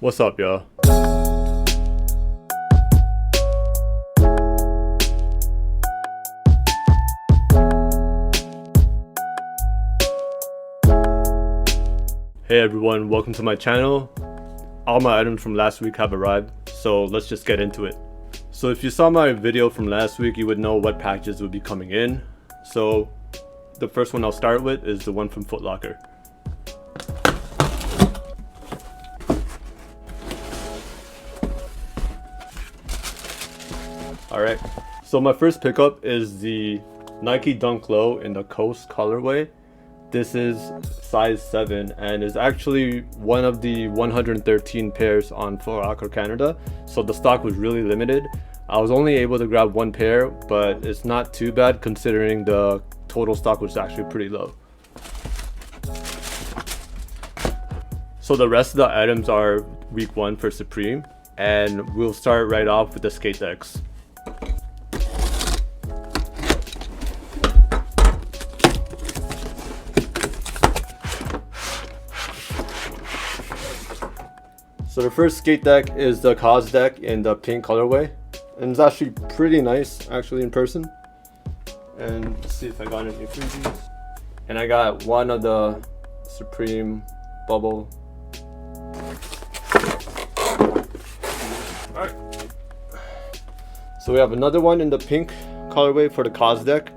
What's up, y'all? Hey everyone, welcome to my channel. All my items from last week have arrived, so let's just get into it. So if you saw my video from last week, you would know what packages would be coming in. So the first one I'll start with is the one from Foot Locker. Alright, so my first pickup is the Nike Dunk Low in the Coast colorway. This is size 7 and is actually one of the 113 pairs on Foot Locker Canada, so the stock was really limited. I was only able to grab one pair, but it's not too bad considering the total stock was actually pretty low. So the rest of the items are week 1 for Supreme, and we'll start right off with the skate decks. So the first skate deck is the Cos deck in the pink colorway, and it's actually pretty nice actually in person. And let's see if I got any freebies. And I got one of the Supreme bubble. Alright. So we have another one in the pink colorway for the Cos deck.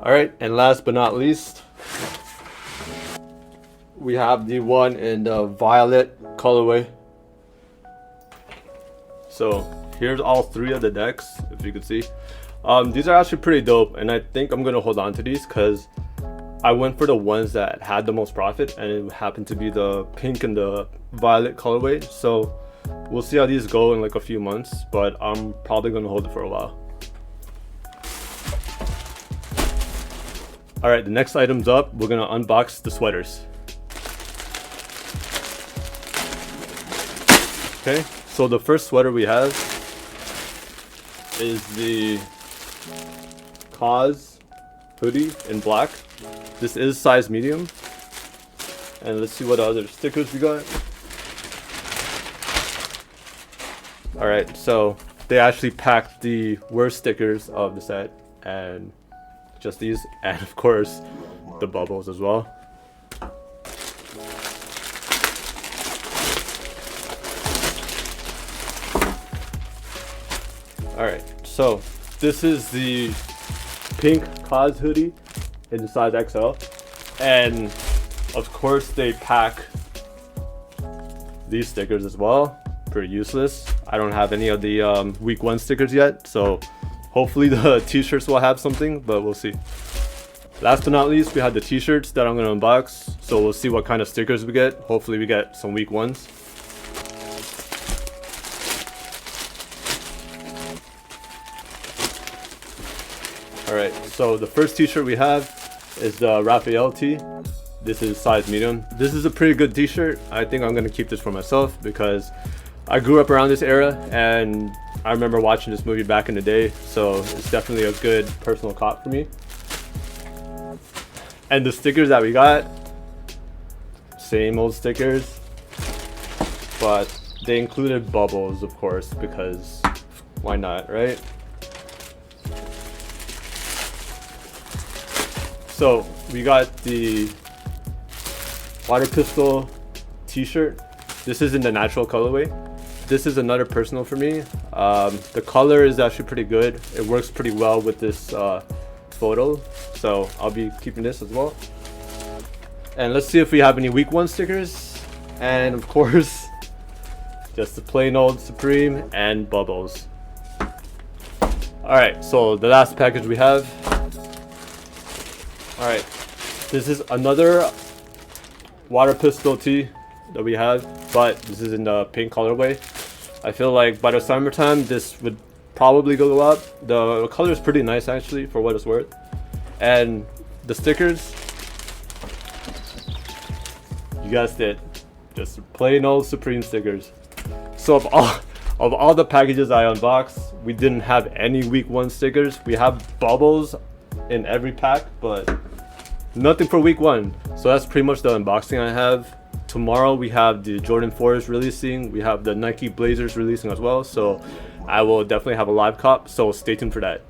Alright, and last but not least, we have the one in the violet colorway. So here's all 3 of the decks, if you can see. These are actually pretty dope, and I think I'm gonna hold on to these because I went for the ones that had the most profit, and it happened to be the pink and the violet colorway. So we'll see how these go in like a few months, but I'm probably gonna hold it for a while. Alright, the next item's up. We're gonna unbox the sweaters. Okay, so the first sweater we have is the Cos hoodie in black. This is size medium. And let's see what other stickers we got. Alright, so they actually packed the worst stickers of the set, and just these, and of course the bubbles as well. Alright, so this is the pink Cos hoodie in the size XL, and of course they pack these stickers as well. Pretty useless. I don't have any of the week 1 stickers yet, so hopefully the t-shirts will have something, but we'll see. Last but not least, we have the t-shirts that I'm going to unbox, so we'll see what kind of stickers we get. Hopefully we get some week 1s. Alright, so the first t-shirt we have is the Raphael tee. This is size medium. This is a pretty good t-shirt. I think I'm going to keep this for myself because I grew up around this era and I remember watching this movie back in the day, so it's definitely a good personal cop for me. And the stickers that we got, same old stickers, but they included bubbles, of course, because why not, right? So we got the water pistol t-shirt. This is in the natural colorway. This is another personal for me. The color is actually pretty good. It works pretty well with this photo, so I'll be keeping this as well. And let's see if we have any week 1 stickers, and of course just the plain old Supreme and bubbles. Alright, so the last package we have. Alright, this is another water pistol tee that we have, but this is in the pink colorway. I feel like by the summertime this would probably go up. The color is pretty nice actually for what it's worth. And the stickers, you guessed it, just plain old Supreme stickers. So of all the packages I unboxed, we didn't have any week 1 stickers. We have bubbles in every pack, but nothing for week 1. So that's pretty much the unboxing I have. Tomorrow we have the Jordan 4s releasing. We have the Nike Blazers releasing as well. So I will definitely have a live cop. So stay tuned for that.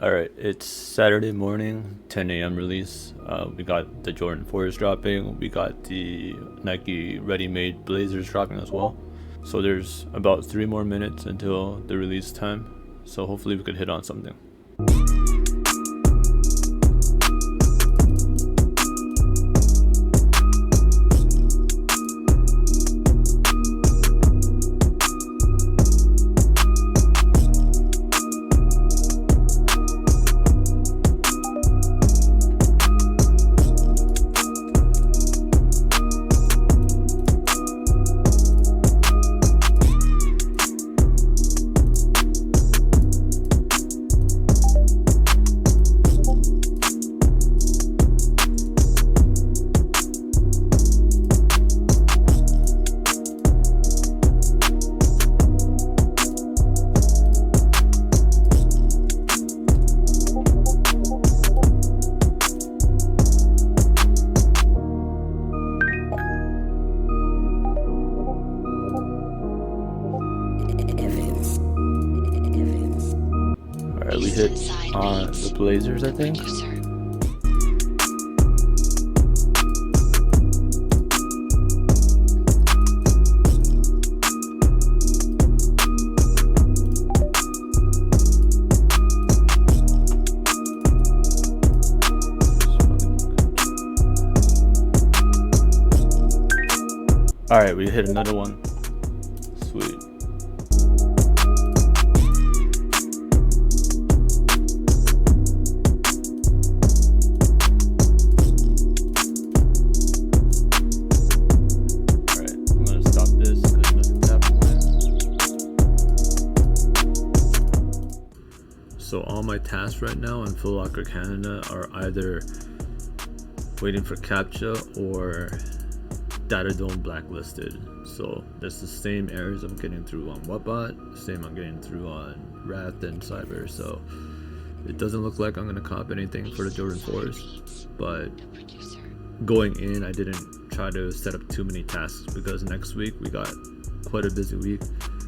Alright, it's Saturday morning, 10 a.m. release. We got the Jordan 4s dropping. We got the Nike READYMADE Blazers dropping as well. So there's about 3 more minutes until the release time. So hopefully we could hit on something. Alright, we hit on the Blazers, I think. Alright, we hit another one. Sweet. So all my tasks right now in Foot Locker Canada are either waiting for CAPTCHA or Datadome blacklisted. So that's the same errors I'm getting through on Whatbot, same I'm getting through on Wrath and Cyber. So it doesn't look like I'm gonna cop anything for the Jordan 4s, but going in I didn't try to set up too many tasks because next week we got quite a busy week.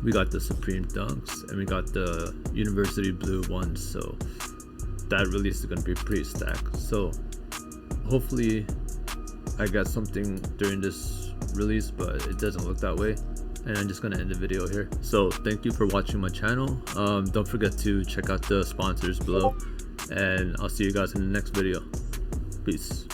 We got the Supreme Dunks and we got the University Blue ones, so that release is gonna be pretty stacked. So hopefully I got something during this release, but it doesn't look that way. And I'm just gonna end the video here. So thank you for watching my channel. Don't forget to check out the sponsors below, and I'll see you guys in the next video. Peace.